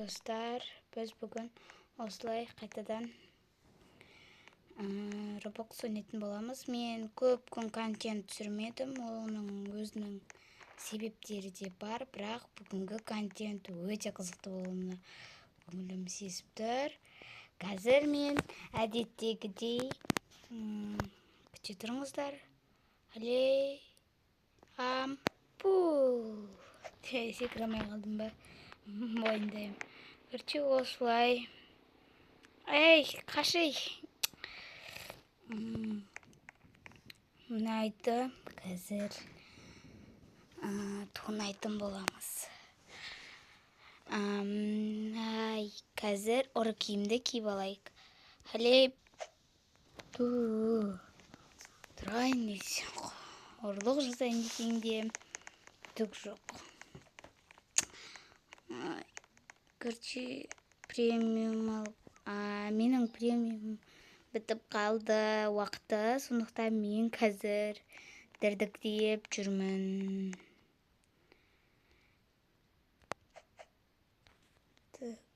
достар, біз бүгін осылай қайтадан Roblox ойнайтын боламыз. Мен көп күн контент түсірмедім, оның өзінің себептері де бар, бірақ бүгінгі контент өте қызықты болуына көңілім сезіп тұр. Қазір мен әдеттегідей күте тұрыңыздар. Пул. Секіремей қалдым ба? Мойындаймын. Короче, осылай. Ей, қашай. Мұнайды қазір тонайтын боламыз. Қазір ұры киімді киіп алайық. Тұрайын десең, ұрлық жасайын десең де түк жоқ. Короче, менің премиум бітіп қалды уақыты, сондықтан мен қазір дірдіктеп жүрмін.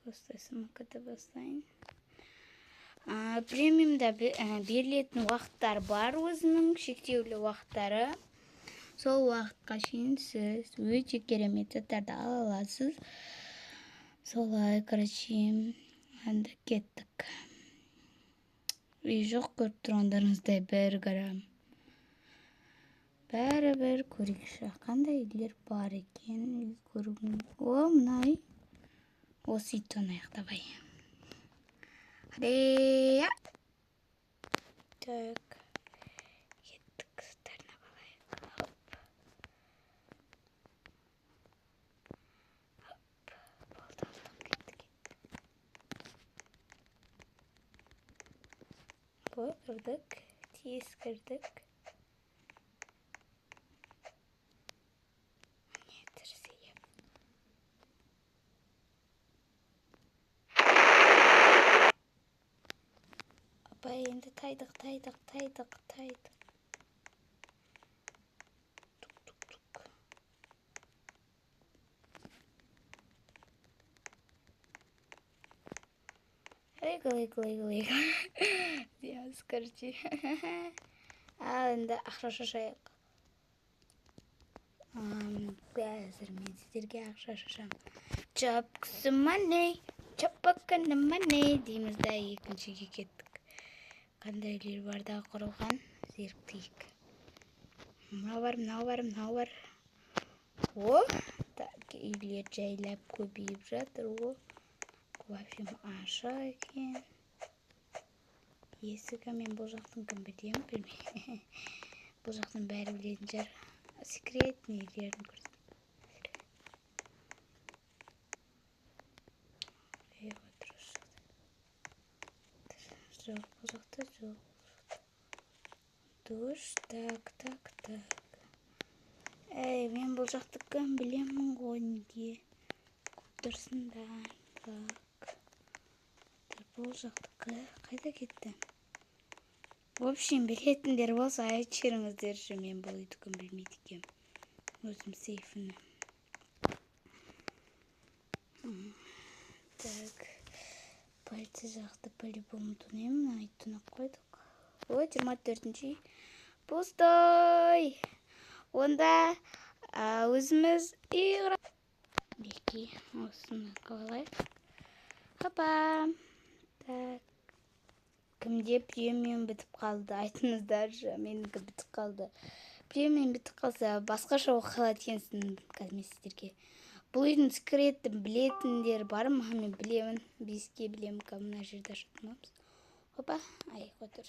Просто смк-ді бастайын. Премиумда берілетін уақыттар бар, өзінің шектеулі уақыттары. Сол уақытқа шейін сіз өте керемет заттарды ала аласыз. Солай, короче, кеттік. Үй жоқ, көріп тұрғандарыңыздай бір қарам. Бәрі көрейікші. Қандай үйлер бар екен? О, мынай. Осы ит тонайық, давай. Так. Кеттік, сұртарына балайық. Кірдік, тез кірдік. Не тірсейіп. Апа, енді тайдық. Тук. Лейк. Дияз, короче. Енді ақша шашайық. Қазір мен сіздерге ақша шашам. Чапксы маней, чаппаканы маней дейміз да, екіншіге кеттік. Қандай үйлер барда құрылған, зеріктейік. Мынау бар. О, так, үйлер жайлап көбейіп жатыр. О, кофем ашық екен. Есігі, мен бұл жақтың кім білмеймін. Бұл жақтың бәрі білетін жар. Секретный үйлерін көрсетіп. Жоқ, бұл жақта жоқ. Душ, так. Мен бұл жақты кім білемін ғой, неге. Тұрсындар, так. Бұл жақтықы қайда кетті? В общем, білетіндер болса айтып жіберіңіздерші, мен бұл үйді кім білмейді екем. Өзім сейфіні. Так. Полиция жақты по-любому тонаймын. Айтынақ қойдық. О, 24-ші. Пустой! Онда өзіміз игра. Беки, осыны қабалайық. Хапа. Так. Кімде премиум бітіп қалды? Айтыңыздаршы, менікі бітіп қалды. Премиум бітіп қалса, басқаша оқылады екенсін қазір. Бұл үйдің секретін білетіндер бар ма? Мен білемін. Беске білемін, мына жерде жатмамыз. Опа, отыр.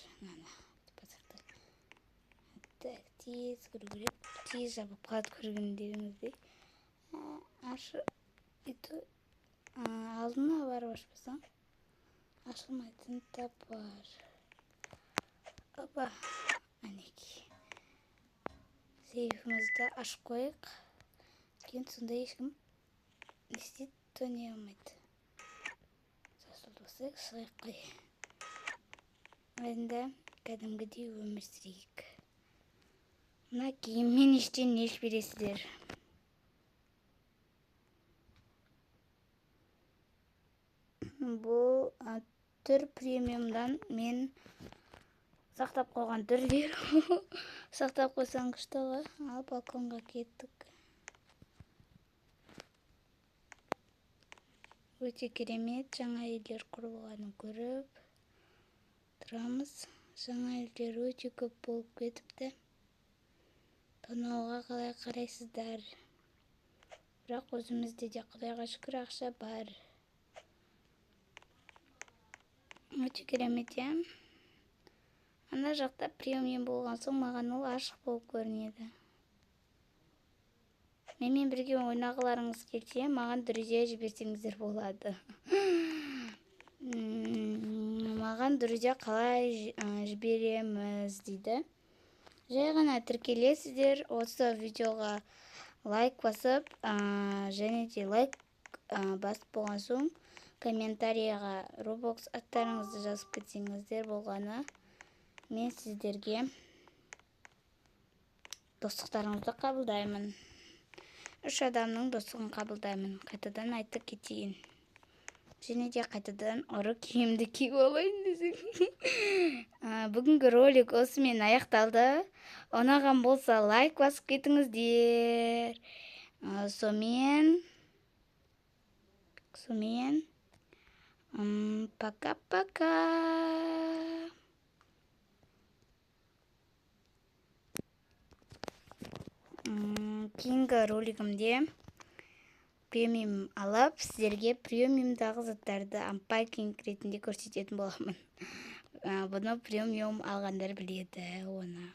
Так, тез көру керек. Тез жабып қалады көргендеріңіздей. Ашы, алдына барып ашпасаң. Ашылмайтын тап бар. Опа, әнеки. Сейфімізді ашып қойық. Кейін сонда ешкім не істейді, тоне алмайды. Сасылдысық, шығайық қой. Енді кәдімгідей өмір сүрейік. Мына киіммен ештен еш бересіздер. Бұл түр премиумдан мен сақтап қойған түрлер. Сақтап қойсаң күшті ғой. Ал балконға кеттік. Өте керемет, жаңа үйлер құрылғанын көріп тұрамыз. Жаңа үйлер өте көп болып кетіпті. Тонауға қалай қарайсыздар? Бірақ өзімізде де Құдайға шүкір ақша бар. Өте керемет, я? Ана жақта премиум болған соң маған ол ашық болып көрінеді. Менімен бірге ойнағыларыңыз келсе, маған друзья жіберсеңіздер болады. Маған друзья қалай жібереміз дейді. Жай ғана тіркелесіздер, осы видеоға лайк басып, және де лайк басып болған соң комментарияға Roblox аттарыңызды жазып кетсеңіздер болғаны, мен сіздерге достықтарыңызды қабылдаймын. 3 адамның достығын қабылдаймын. Қайтадан айтып кетейін. Және де қайтадан ұры киімді киіп алайын десең. Бүгінгі ролик осымен аяқталды. Ұнаған болса лайк басып кетіңіздер. Сонымен пока-пока. Кейінгі ролигімде премиум алып, сіздерге премиумдағы заттарды анпакинг ретінде көрсететін боламын. Бұны премиум алғандар біледі оны.